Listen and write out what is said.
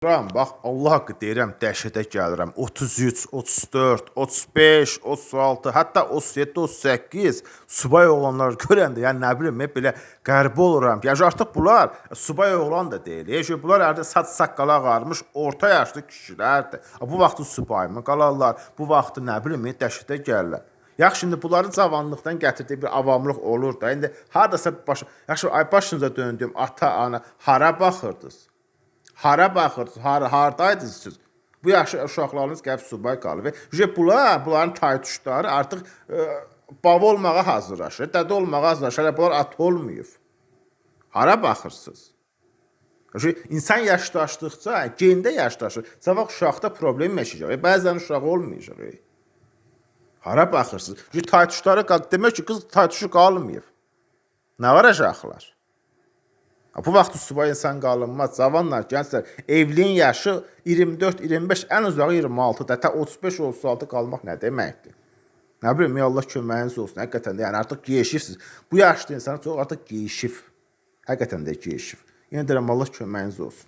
Bax, Allah haqqı deyirəm, dəhşətə gəlirəm. 33, 34, 35, 36, hətta 37, 38 subay oğlanlar görəndə, yəni nə bilim, belə qəribə oluram. Yəni artıq bunlar subay oğlan da deyil. Yəni bunlar artıq saç saqqala ağarmış orta yaşlı kişilərdir. Bu vaxtı subaymı qalarlar, bu vaxtı nə bilim, dəhşətə gəlirlər. Yaxşı, şimdi bunların cavanlıqdan gətirdiyi bir avamlıq olur da. İndi hardasa yaxşı, ay başınıza döndüm, ata, ana, hara baxırdınız? Hara baxırsınız, hardaydınız siz? Bu yaşlı uşaqlarınız gəlib subay qalıb. Bunların taytuşları artıq baba olmağa hazırlaşır, dədə olmağa hazırlaşır. Bunlar at olmayıb. Hara baxırsınız? İnsan yaşlaşdıqca, geyində yaşlaşır. Sabah uşaqda problem yaşayacaq. Bəzən uşaq olmayacaq. Hara baxırsınız? Taytuşları qalıb. Demək ki, qız taytuşu qalmayıb. Nə var uşaqlar? Bu vaxt subay insan qalınmaz. Cavanlar, gənclər, evliliyin yaşı 24-25, ən uzağı 26, hətta 35-36 qalmaq nə deməkdir? Nə bilim, Allah köməyiniz olsun. Həqiqətən də, yəni artıq geyişifsiniz. Bu yaşlı insanlar çox artıq geyişif. Həqiqətən də geyişif. Yenə deyirəm, Allah köməyiniz olsun.